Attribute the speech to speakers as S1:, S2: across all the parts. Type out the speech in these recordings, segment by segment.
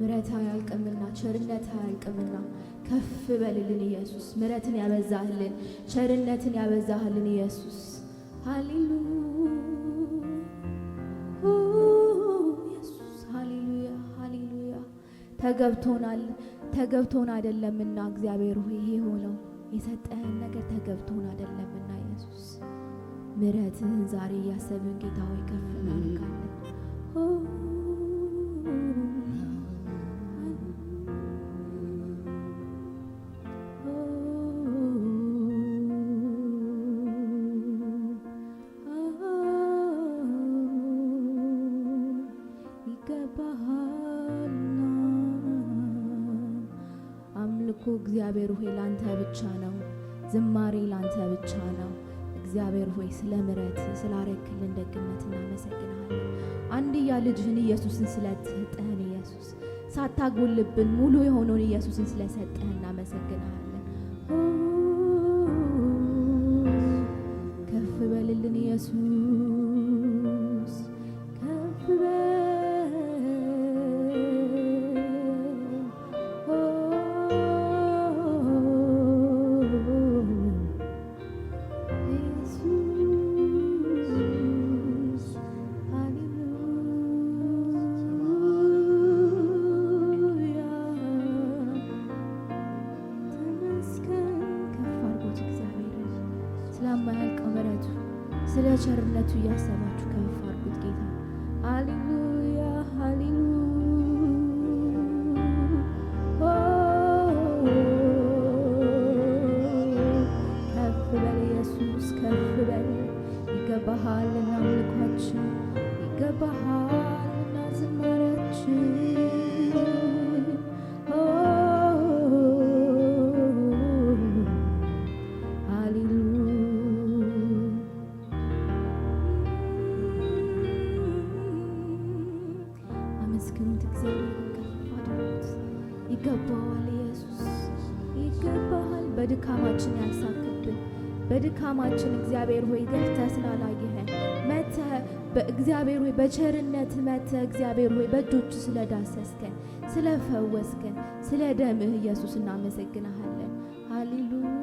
S1: ምሕረት አያልቅምና ቸርነት አያልቅምና ከፍ በልልን ኢየሱስ። ምሕረትን ያበዛህልን ቸርነትን ያበዛህልን ኢየሱስ ሃሌሉያ ኢየሱስ ሃሌሉያ ሃሌሉያ። ተገብቶን አይደለምና እግዚአብሔር ሆይ ይሄ ሆነው የሰጠህን ነገር ተገብቶን አይደለምና ኢየሱስ ምሕረትህን ዛሬ እያሰብን ጌታ ሆይ ከፍ እናደርጋለን። እግዚአብሔር ሆይ ላንተ ብቻ ነው፣ ዝማሬ ላንተ ብቻ ነው። እግዚአብሔር ሆይ ስለ ምሕረት ስላረክልን ደግነት እናመሰግናለን። አንድያ ልጅህን ኢየሱስን ስለሰጠህን ኢየሱስ ሳታጎልብን ሙሉ የሆነውን ኢየሱስን ስለሰጠህን እናመሰግናለን። ከፍ በልልን ኢየሱስ ከፍ በል ስለ ቸርነቱ እያሰባችሁ ከፍ አድርጉት ጌታ ሃሌሉያ ሃሌሉያ። ከፍ በል ኢየሱስ ከፍ በል። ይገባሃልና አምልኳችን፣ ይገባሃልና ዝማሬያችን። ይገባዋል ኢየሱስ ይገባሃል። በድካማችን ያልሳክብን በድካማችን እግዚአብሔር ሆይ ገፍተህ ስላላየኸን መተህ በእግዚአብሔር ሆይ በቸርነት መተህ እግዚአብሔር ሆይ በእጆች ስለዳሰስከን ስለፈወስከን ስለ ደምህ ኢየሱስ እናመሰግናለን። ሃሌሉያ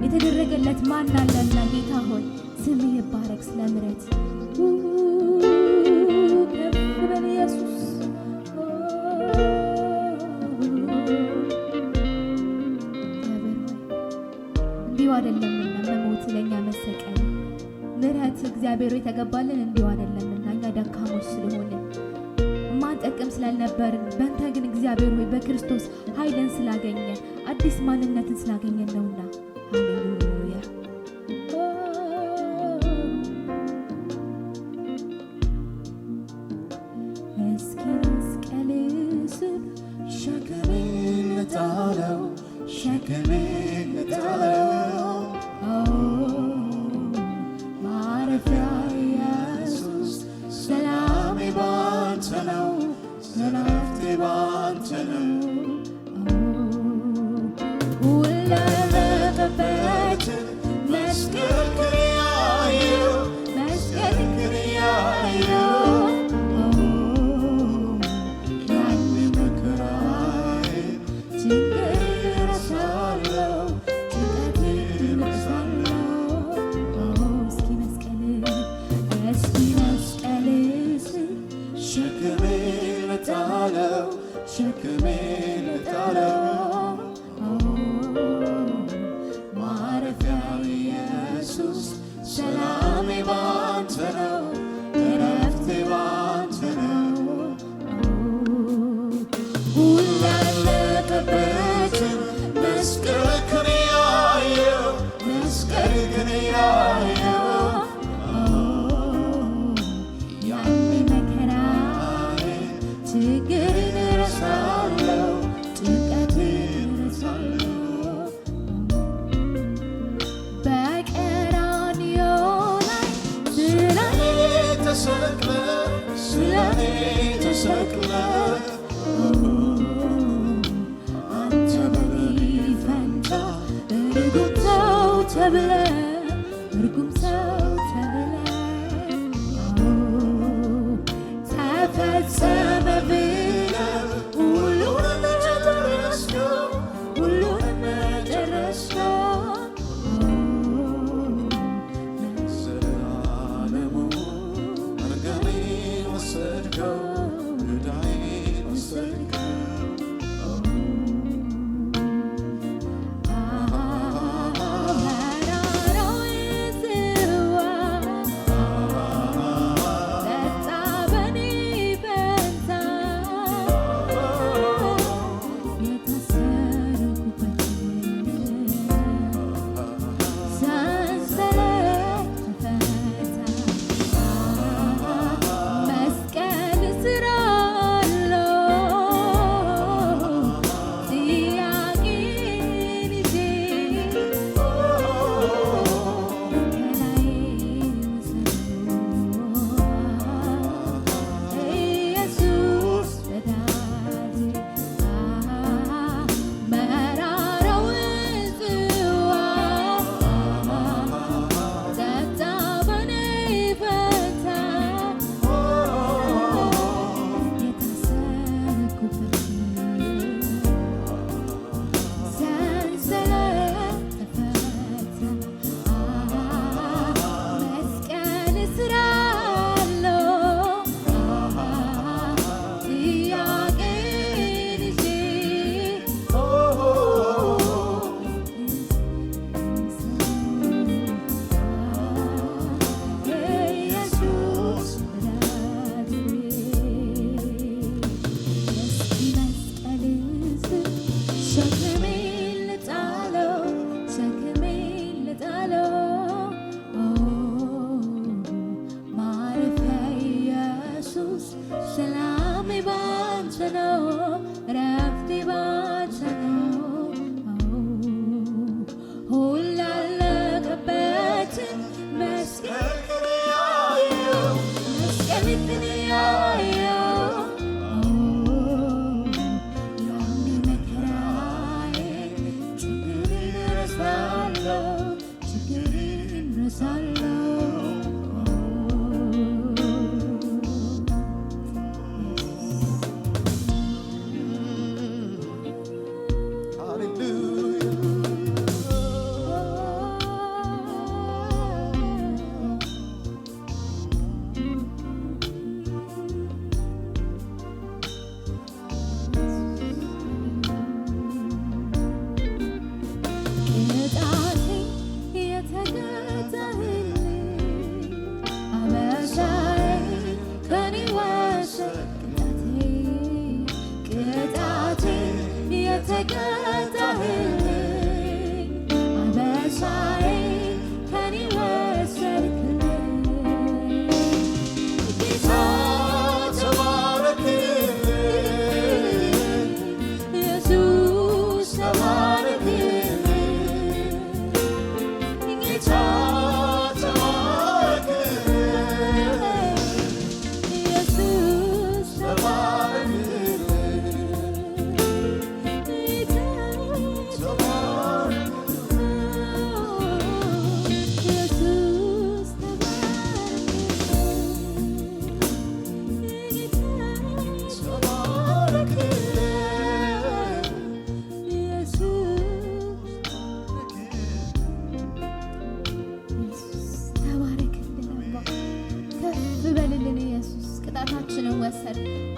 S1: የተደረገለት ማን አለና? ጌታ ሆይ ስም ይባረክ። ስለ ምሕረት ከፍ በል ኢየሱስ። እንዲሁ አይደለምና መሞት ለእኛ መሰቀል ምሕረት እግዚአብሔር የተገባልን እንዲሁ አይደለምና እኛ ደካሞች ስለሆነ ማንጠቅም ስላልነበርን በእንተ ግን እግዚአብሔር ሆይ በክርስቶስ ኃይልን ስላገኘ አዲስ ማንነትን ስላገኘን ነውና ሃሌሉያ። እስኪ መስቀል ስር ሸክሜን ልጣለው፣ ሸክሜን ልጣለው፣ ማረፊያ ኢየሱስ ሰላሜ ባንተ ነው፣ እረፍቴ ባንተ ነው።
S2: Go, good I was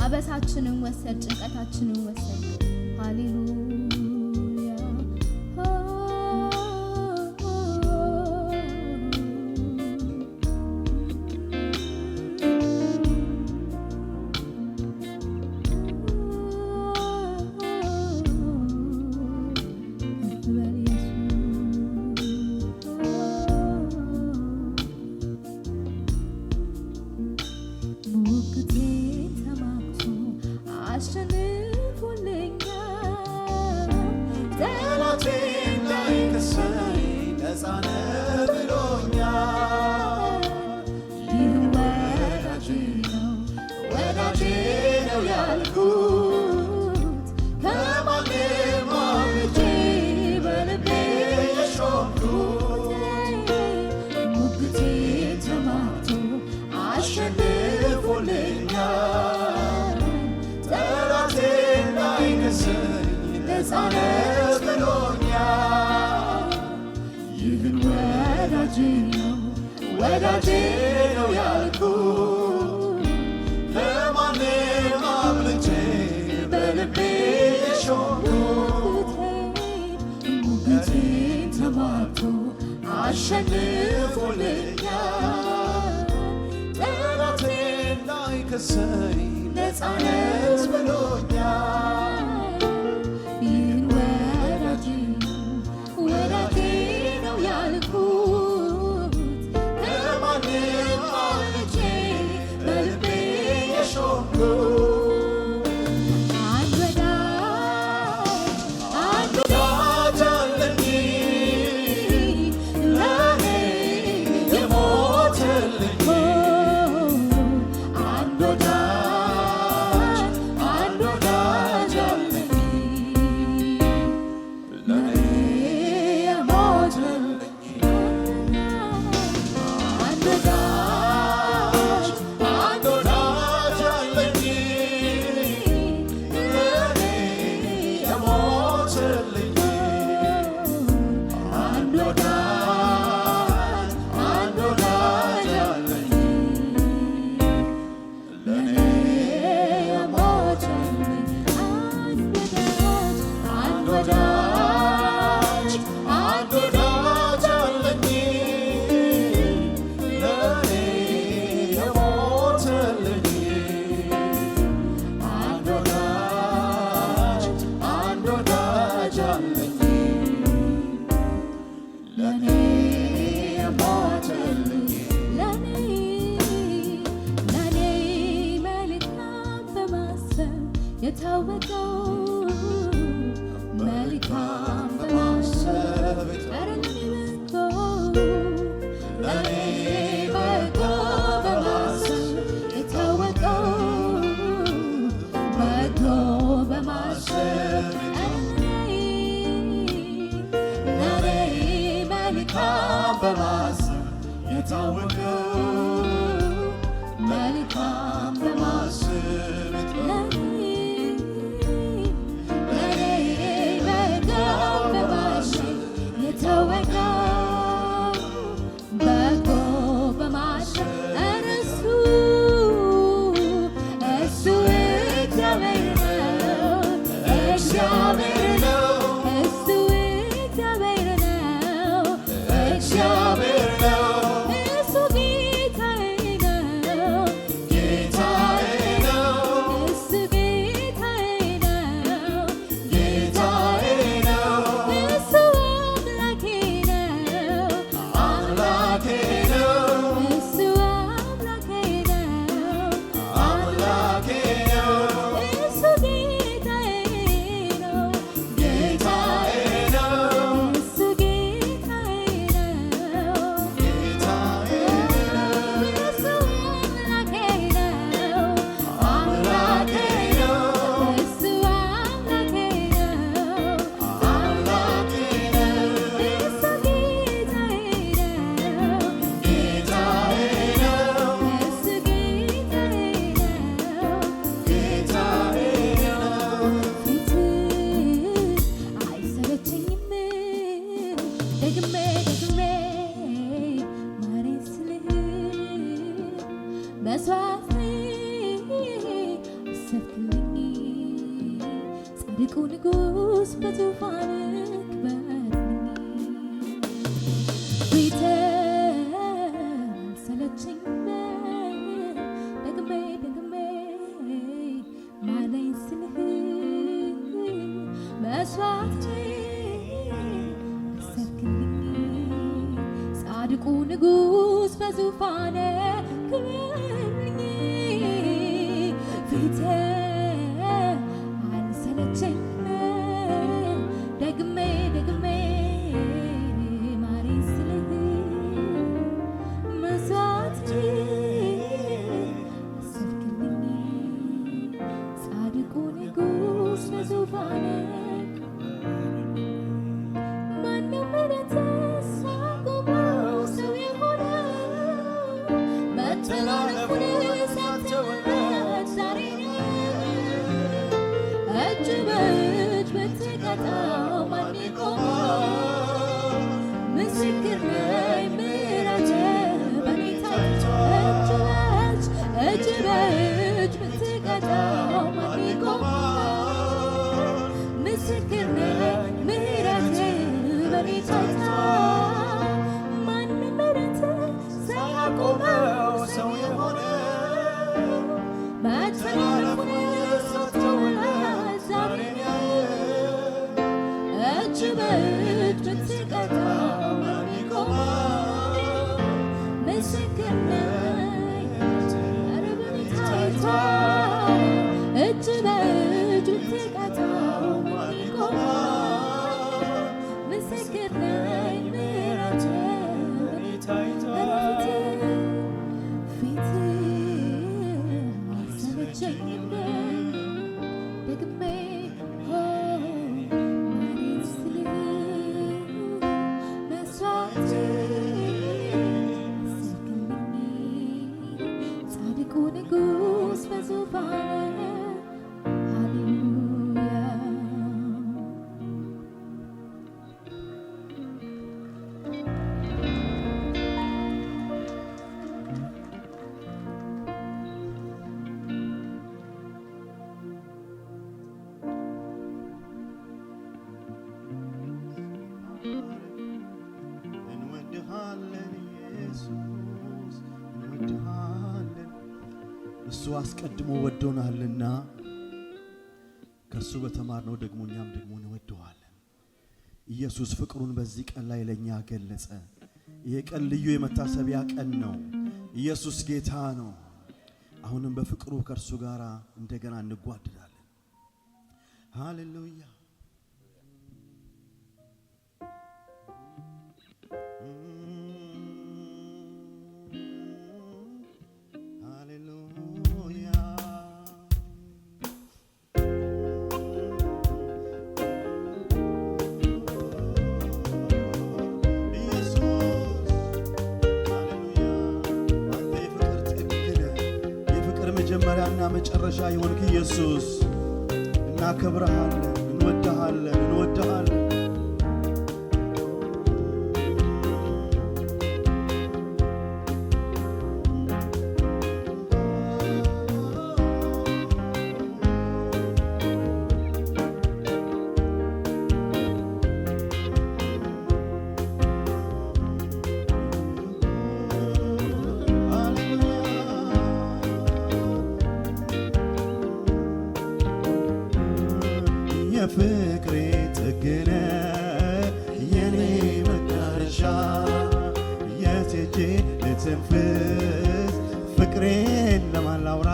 S1: አበሳችንን ወሰድ፣ ጭንቀታችንን ወሰድ። ሃሌሉያ ወዳጄ ነው ያልኩት ከማንም አብልጬ በልቤ የሾምኩት ሙገቴን ተማርኮ አሸንፎልኛል ጠላቴ እንዳይከሰኝ ነፃነት ብሎኛል ይህን ወዳጄ ነው ያልኩት መስዋዕት አሰብክልኝ ጻድቁ ንጉሥ በዙፋን ክበርልኝ ፊት ሰለቸኝ ደግሜ ማለኝ ስልህ መስዋዕት ጻድቁ ንጉሥ በዙፋን ክበርልኝ ፊት አልሰለቸኝ ደግሜ ማረኝ ስልህ መስዋዕት አሰብክልኝ ጻድቁ ንጉሥ በዙፋን
S2: እሱ አስቀድሞ ወዶናልና ከሱ በተማርነው ደግሞ እኛም ደግሞ እንወደዋለን። ኢየሱስ ፍቅሩን በዚህ ቀን ላይ ለኛ ገለጸ። ይሄ ቀን ልዩ የመታሰቢያ ቀን ነው። ኢየሱስ ጌታ ነው። አሁንም በፍቅሩ ከእርሱ ጋር እንደገና እንጓደዳለን። ሃሌሉያ መጀመሪያና መጨረሻ የሆንክ ኢየሱስ እናከብርሃለን፣ እንወድሃለን። የፍቅሬ ጥግነ የኔ መዳረሻ የቴጄ ልትንፍስ ፍቅሬን ለማላውራ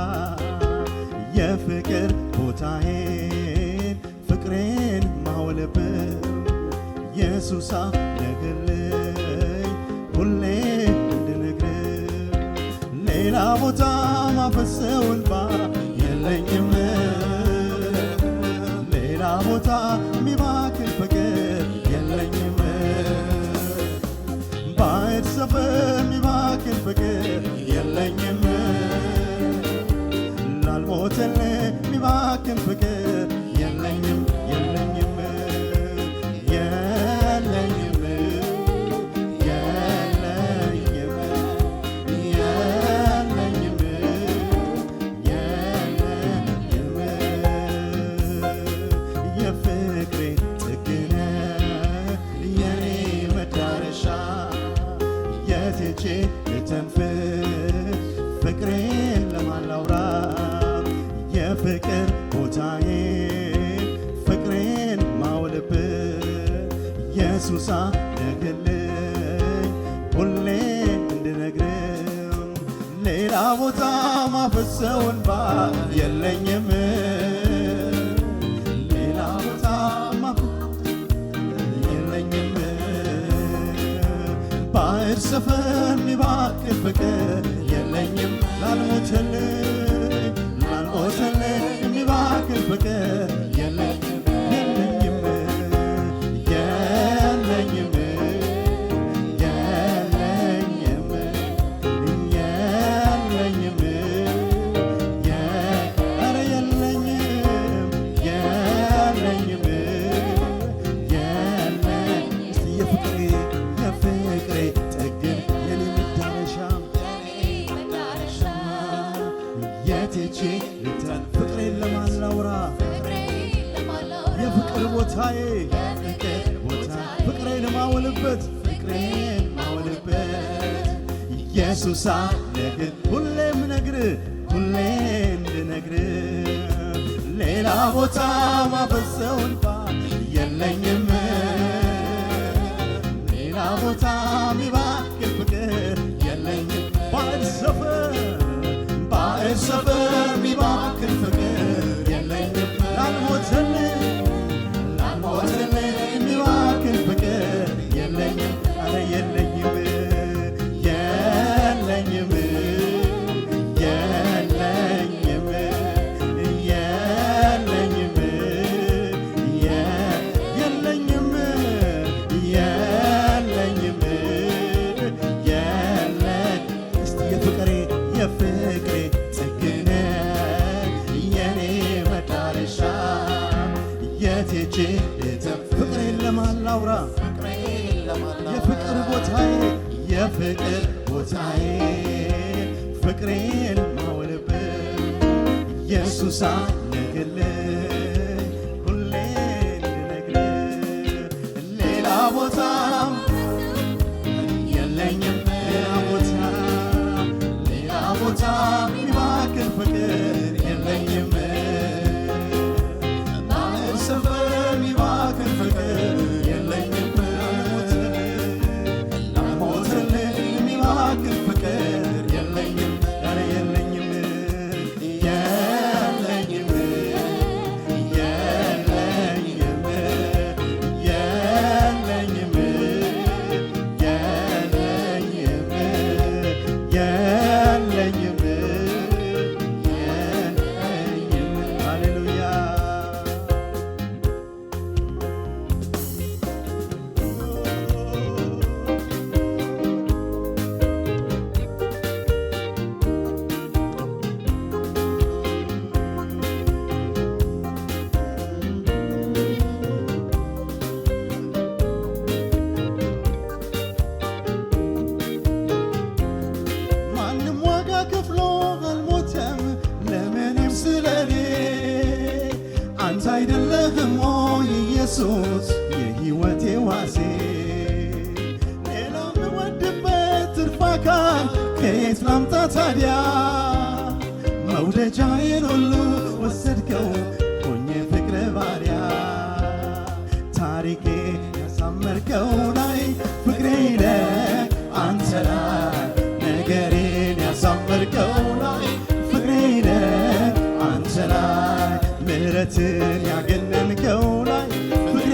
S2: የፍቅር ቦታዬን ፍቅሬን ማውለበት ኢየሱሳ ነግልኝ ሁሌ እንድነግር ሌላ ቦታ ማፈሰው እንባ የለኝም ቦታ ሚባክን ፍቅር የለኝም ባዕድ ሰፈር ሚባክን ፍቅር የለኝም ላልሞተልህ ሚባክን ፍቅር የለኝም የፍቅር ቦታዬ ፍቅሬን ማውልበት ኢየሱስ አለህልኝ ሁሌ እንድነግርም ሌላ ቦታ ማፈሰው እንባ የለኝም ሌላ ቦታ የለኝም ባዕድ ሰፈር ሚባክን ፍቅር የለኝም ላልሞትልኝ የሚባክን ፍቅር የለኝም የለኝም የለኝም የለኝም ኧረ የለኝም የለኝም የለኝም እስቲ የፍቅሬ ጥግን የኔ መዳረሻ የቴቼ ልተን ፍቅሬን ለማን ላውራ የፍቅር ቦታዬ ፍቅሬን ማውልበት ኢየሱስ አለህ ሁሌም ነግርህ ሁሌ እንድነግርህ ሌላ ቦታ ማፈሰው እንባ የለኝም ሌላ ቦታ ሚባክን ፍቅር የለኝም ባዕድ ሰፈር ሚባክን ፍቅር የለኝም ላልሞትልህ ሚባክን ፍቅር የለኝም ኧረ የለኝም የለኝም የለኝም የለኝም የለኝም የለኝም የለኝ እስቲ የፍቅሬ ጥግነ የኔ መዳረሻ የቴቼ ፍቅሬን ለማን ላውራ የፍቅር ቦታዬ ፍቅሬን ማውልበት ኢየሱስ አለህልኝ ሁሌ እንድነግርህ ሌላ ቦታ የለኝም ሌላ ቦታ ሚባክን ፍቅር የለኝም ባዕድ ሰፈር ሚባክን ፍቅር የለኝም ላልሞትልህ ሚባክን ፍቅር የለኝም ኧረ የለኝም የለኝም የለኝም የለኝም የለኝም የለኝም ሃሌሉያ ማንም ዋጋ ከፍሎ አልሞተም ለምንም ስለኔ አንተ አይደለህም ወይ ኢየሱስ የሕይወቴ ዋሴ ሌላ ምወድበት ትርፍ አካል ከየት ላምጣ ታዲያ መውደጃዬን ሁሉ ወሰድከው ሆኜ ፍቅር ባሪያ ታሪኬ ያሳመርከው ላይ ፍቅሬ አንተ ላይ ነገሬን ያሳመርከው ላይ ፍቅሬ አንተ ላይ ምሕረትን ያገነንከው ላይ ፍቅሬ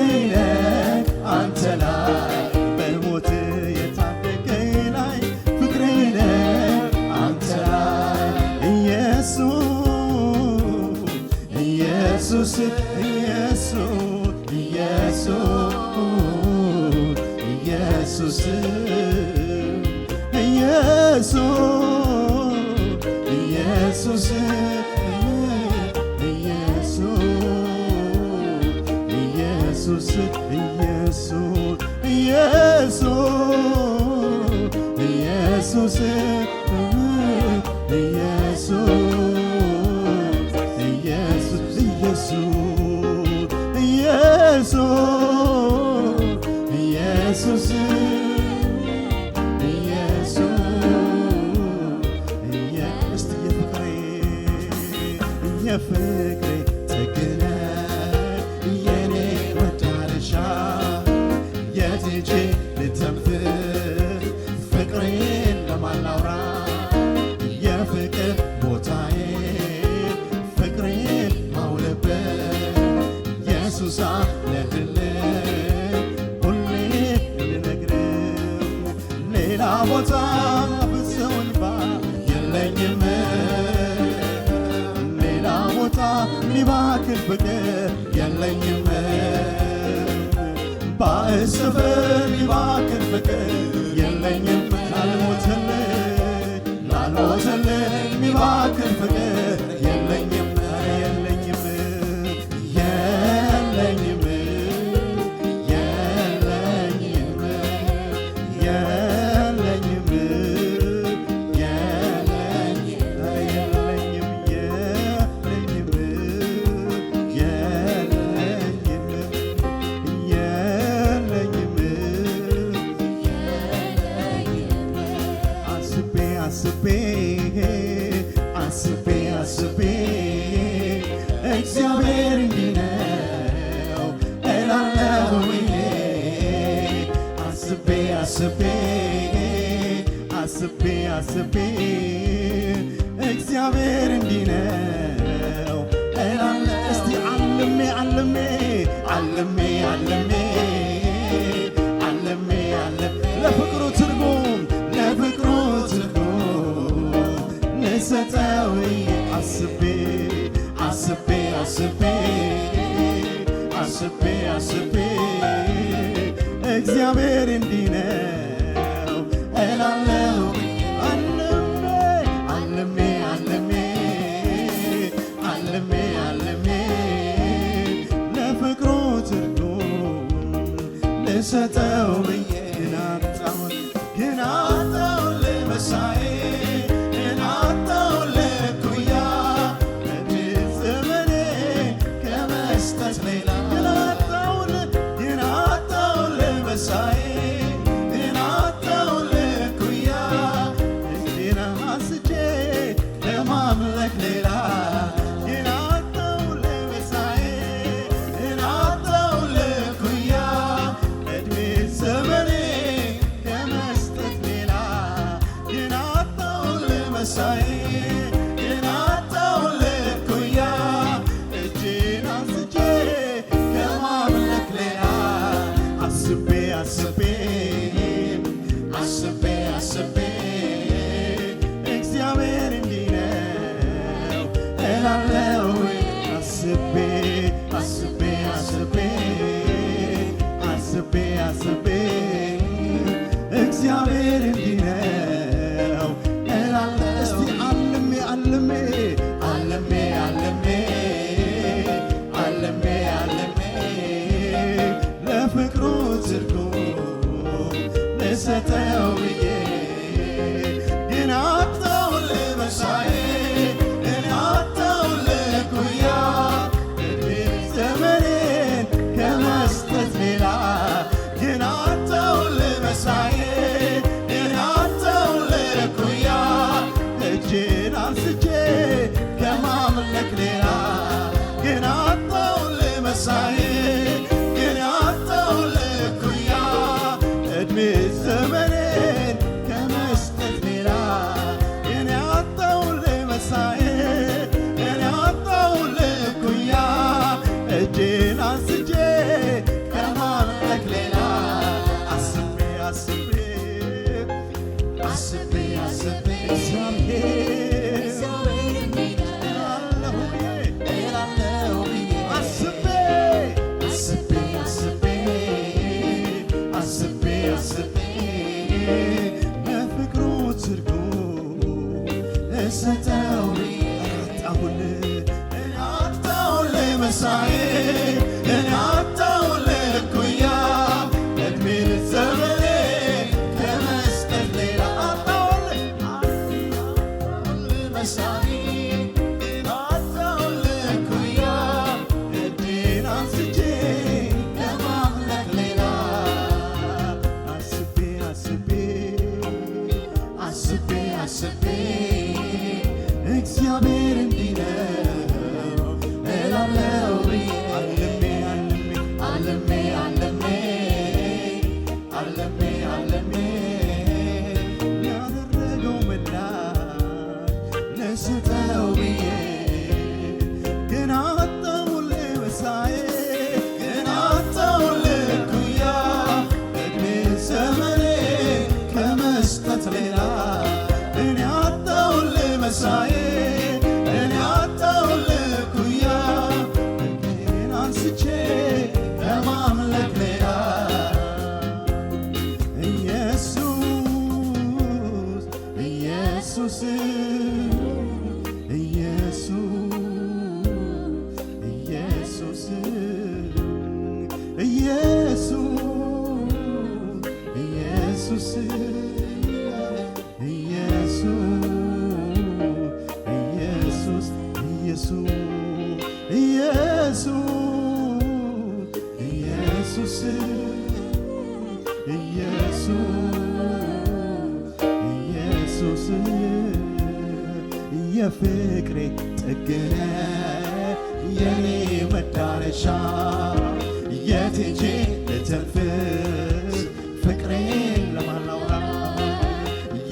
S2: አንተ ላይ በሞት የታደገኝ ላይ ፍቅሬ አንተ ላይ ኢየሱስ የፍቅሬ ጥግነ የኔ መዳረሻ የት ሄጄ ልተንፍስ ፍቅሬን ለማላውራ የፍቅር ቦታዬ ፍቅሬን ማውለበት ኢየሱስ አለህልኝ ሁሌ ልነግርህ ሌላ ቦታ ፍጹም እንባ የለኝም ሌላ ቦታ ሚባክን ፍቅር የለኝም ባዕድ ስፍር ሚባክን ፍቅር የለኝም ላልሞትልህ ሚባክን ፍቅር የለኝም የለኝም የለኝም የለኝም የለኝም አስቤ እግዚአብሔር እንዲህ ነው እላለሁኝ አስቤ እግዚአብሔር እንዲህ ነው እላለሁ እስቲ አልሜ ለፍቅሩ ትርጉም ልሰጠው አስቤ እግዚአብሔር እንዲህ ነው እላለሁ አልሜ ለፍቅሩ ትርጉም ልሰጠው ብዬ ግን አጣሁ ለመሳዬ አስቤ እግዚአብሔር እንዲህ ነው እላለሁ አስቤ እግዚአብሔር እንዲህ ነው እላለሁ እስቲ አልሜ ለፍቅሩ ትርጉም ልሰጠው ብዬ ግን አጣሁ ለመሳዬ አጣሁ ለኩያ እድሜ ዘመኔን ከመስጠት ሌላ ግን አጣሁ ለመሳዬ አጣሁ ለኩያ እጄን አንስቼ ከማምለክ ሌላ ግን አጣሁ ለመሳዬ ዘመኔን ከመስጠት ሌላ እኔ አጣሁ ለመሳዬ እኔ አጣሁ ለኩያ እጄን አንስቼ ከማምለክ ሌላ አስቤ ለፍቅሩ ትርጉም ልሰጠው አጣሁ ለመሳዬ አጣሁ ለኩያ እድሜ ዘመኔ ከመስጠት ሌላ አጣሁ ለመሳዬ አጣሁ ለኩያ እድሜን አንስቼ ከማምለክ ሌላ አስቤ እግዚአብሔር እንዲህ ነው ልስጠው ብዬ ግን አጣሁልህ መሳዬ ግን አጣሁልህ እኩያ እድሜ ዘመኔ ከመስጠት ሌላ እኔ አጣሁልህ መሳዬ እኔ አጣሁልህ እኩያ እኔን አንስቼ ከማምለክ ሌላ ኢየሱስ የፍቅሬ ጥግነ የኔ መዳረሻ የት ሄጄ ልተንፍስ ፍቅሬን ለማላውራ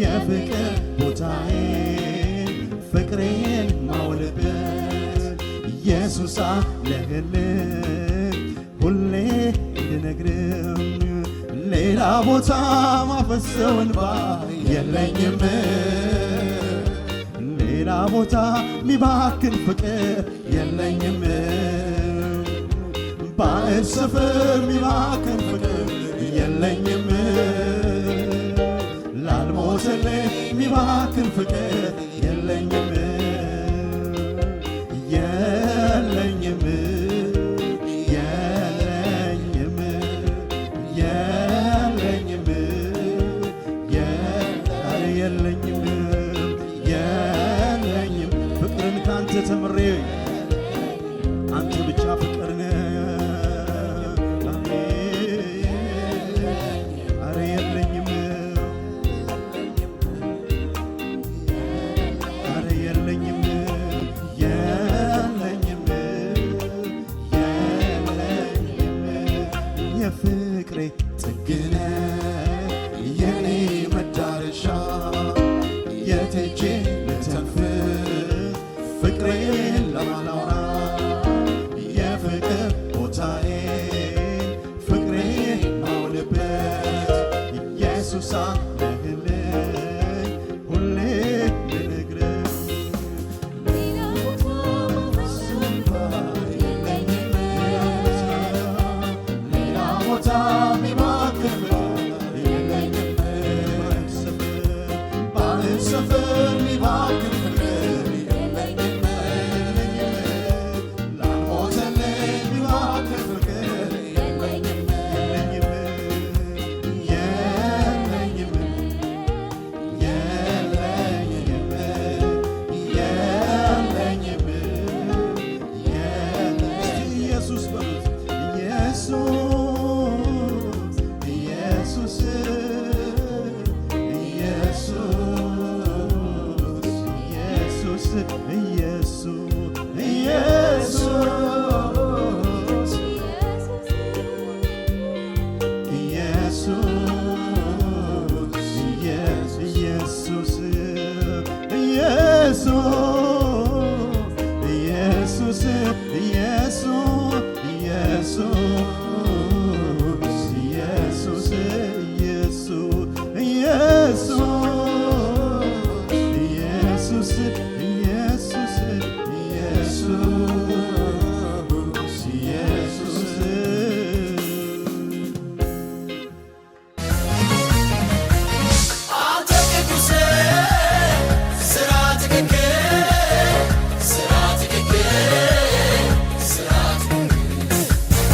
S2: የፍቅር ቦታዬ ፍቅሬን ማውልበት ኢየሱስ አለህልኝ ሁሌ እንድነግርም ሌላ ቦታ ማፈሰው እንባ የለኝም ሌላ ቦታ ሚባክን ፍቅር የለኝም ባዕድ ስፍር ሚባክን ፍቅር የለኝም ላልሞትልህ ሚባክን ፍቅር የለኝም የለኝም የለኝም የለኝም የለኝም ፍቅርን ካንተ ተምሬ አንተ ብቻ ፍቅር ነህ አረ የለኝም አረ የለኝም የለኝም የለኝም የፍቅሬ ጥግነ የኔ መዳረሻ የት ሄጄ ልተንፍስ ፍቅሬን ለማላውራ የፍቅር ቦታዬ ፍቅሬን ማውልበት ኢየሱስ አለህልኝ ሁሌ ልነግርህ ሌላ ቦታ ሚባክን የለኝም ባዕድ ስፍር ሚባክን ኢየሱስ